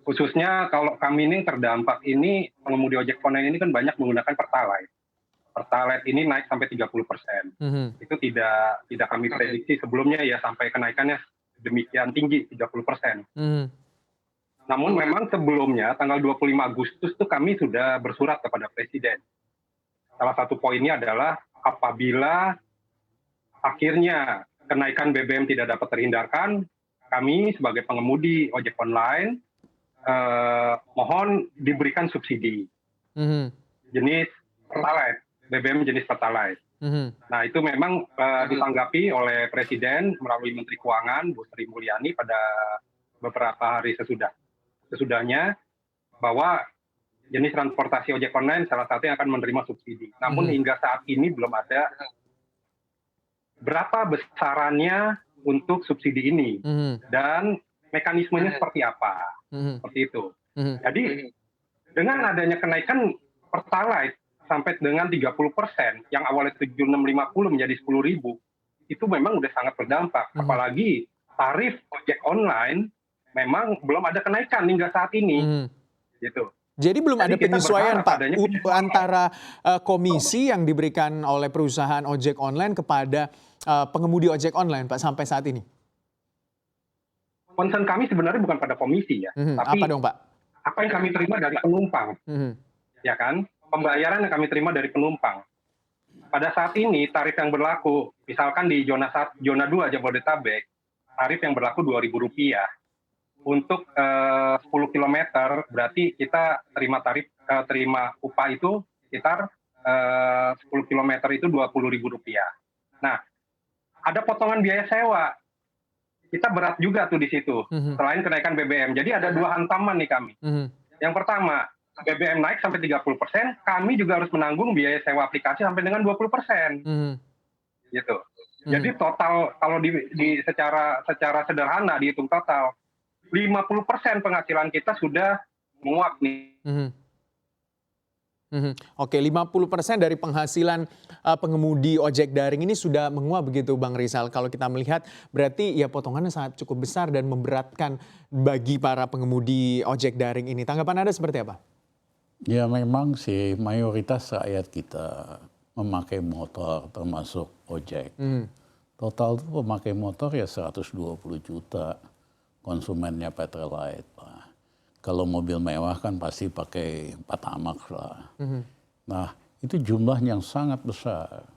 Khususnya kalau kami ini terdampak ini, pengemudi ojek online ini kan banyak menggunakan Pertalite. Pertalite ini naik sampai 30%. Itu tidak kami prediksi sebelumnya ya, sampai kenaikannya demikian tinggi, 30%. Namun memang sebelumnya, tanggal 25 Agustus itu kami sudah bersurat kepada Presiden. Salah satu poinnya adalah apabila akhirnya kenaikan BBM tidak dapat terhindarkan, kami sebagai pengemudi ojek online mohon diberikan subsidi jenis Pertalite, BBM jenis Pertalite. Nah itu memang ditanggapi oleh Presiden melalui Menteri Keuangan Bu Sri Mulyani pada beberapa hari sesudahnya, bahwa jenis transportasi ojek online salah satu yang akan menerima subsidi. Namun hingga saat ini belum ada berapa besarannya untuk subsidi ini dan mekanismenya seperti apa, seperti itu. Jadi dengan adanya kenaikan Pertalite sampai dengan 30%, yang awalnya 7.650 menjadi 10.000, itu memang udah sangat berdampak. Apalagi tarif ojek online memang belum ada kenaikan hingga saat ini, gitu. Jadi belum ada penyesuaian Pak antara komisi yang yang diberikan oleh perusahaan ojek online kepada pengemudi ojek online Pak sampai saat ini? Concern kami sebenarnya bukan pada komisi ya, tapi apa dong Pak? Apa yang kami terima dari penumpang, ya kan? Pembayaran yang kami terima dari penumpang. Pada saat ini tarif yang berlaku, misalkan di zona 2 Jabodetabek, tarif yang berlaku Rp2.000. Untuk 10 km berarti kita terima upah itu sekitar 10 km itu Rp20.000. Nah, ada potongan biaya sewa. Kita berat juga tuh di situ, selain kenaikan BBM. Jadi ada dua hantaman nih kami. Yang pertama, BBM naik sampai 30%, kami juga harus menanggung biaya sewa aplikasi sampai dengan 20%. Gitu. Jadi total kalau secara sederhana dihitung total, 50% penghasilan kita sudah menguap nih. Oke, 50% dari penghasilan pengemudi ojek daring ini sudah menguap begitu Bang Rizal. Kalau kita melihat berarti ya potongannya sangat cukup besar dan memberatkan bagi para pengemudi ojek daring ini. Tanggapan Anda seperti apa? Ya memang sih mayoritas rakyat kita memakai motor termasuk ojek. Total tuh pemakai motor ya 120 juta konsumennya Pertalite Pak. Kalau mobil mewah kan pasti pakai Pertamax lah. Nah itu jumlah yang sangat besar.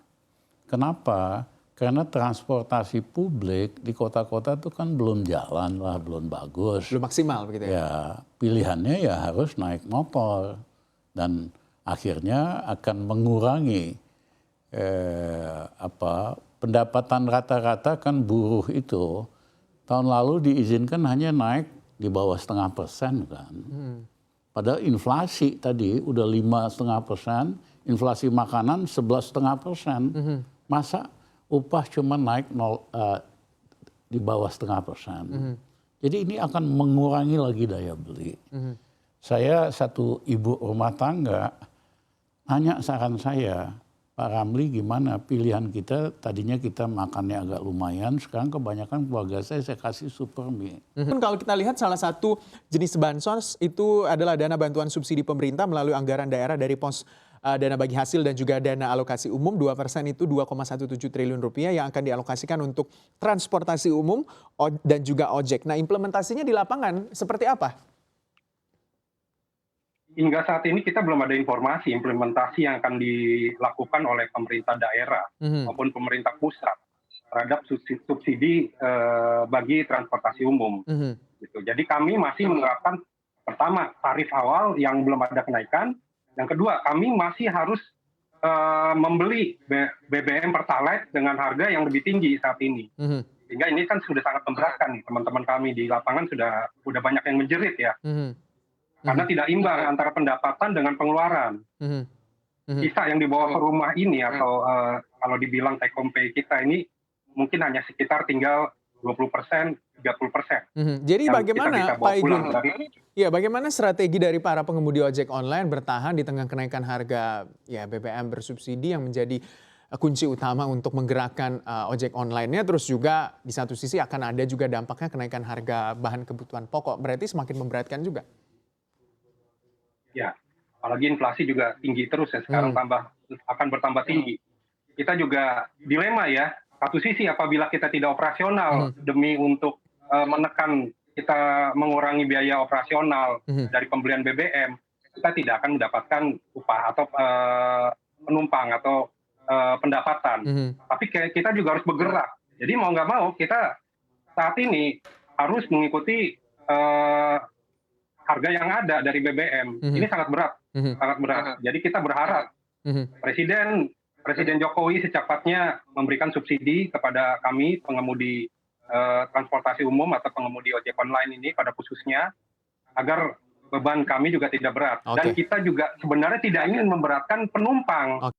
Kenapa? Karena transportasi publik di kota-kota itu kan belum jalan lah, belum bagus. Belum maksimal begitu ya? Ya pilihannya ya harus naik motor. Dan akhirnya akan mengurangi pendapatan rata-rata kan buruh itu tahun lalu diizinkan hanya naik di bawah 0,5% kan. Padahal inflasi tadi udah 5,5%, inflasi makanan 11,5%. Masa upah cuma naik di bawah 0,5%. Jadi ini akan mengurangi lagi daya beli. Saya satu ibu rumah tangga nanya saran saya, Pak Ramli gimana pilihan kita, tadinya kita makannya agak lumayan, sekarang kebanyakan keluarga saya kasih super mie. Kalau kita lihat salah satu jenis bansos itu adalah dana bantuan subsidi pemerintah melalui anggaran daerah dari pos dana bagi hasil dan juga dana alokasi umum 2% itu 2,17 triliun rupiah yang akan dialokasikan untuk transportasi umum dan juga ojek. Nah implementasinya di lapangan seperti apa? Hingga saat ini kita belum ada informasi implementasi yang akan dilakukan oleh pemerintah daerah maupun pemerintah pusat terhadap subsidi bagi transportasi umum. Gitu. Jadi kami masih menerapkan pertama tarif awal yang belum ada kenaikan, yang kedua kami masih harus membeli BBM Pertalite dengan harga yang lebih tinggi saat ini. Sehingga ini kan sudah sangat memberatkan nih teman-teman kami di lapangan sudah banyak yang menjerit ya. Karena tidak imbang antara pendapatan dengan pengeluaran. Sisa yang dibawa ke rumah ini atau kalau dibilang take home pay kita ini mungkin hanya sekitar tinggal 20%, 30%. Jadi bagaimana Pak Igun? Ya, bagaimana strategi dari para pengemudi ojek online bertahan di tengah kenaikan harga ya BBM bersubsidi yang menjadi kunci utama untuk menggerakkan ojek online-nya. Terus juga di satu sisi akan ada juga dampaknya kenaikan harga bahan kebutuhan pokok. Berarti semakin memberatkan juga. Ya, apalagi inflasi juga tinggi terus ya, sekarang akan bertambah tinggi. Kita juga dilema ya. Satu sisi apabila kita tidak operasional demi untuk menekan, kita mengurangi biaya operasional dari pembelian BBM, kita tidak akan mendapatkan upah atau penumpang atau pendapatan. Tapi kita juga harus bergerak. Jadi mau nggak mau kita saat ini harus mengikuti harga yang ada dari BBM. Ini sangat berat, sangat berat. Jadi kita berharap Presiden Jokowi secepatnya memberikan subsidi kepada kami pengemudi transportasi umum atau pengemudi ojek online ini pada khususnya, agar beban kami juga tidak berat. Dan kita juga sebenarnya tidak ingin memberatkan penumpang.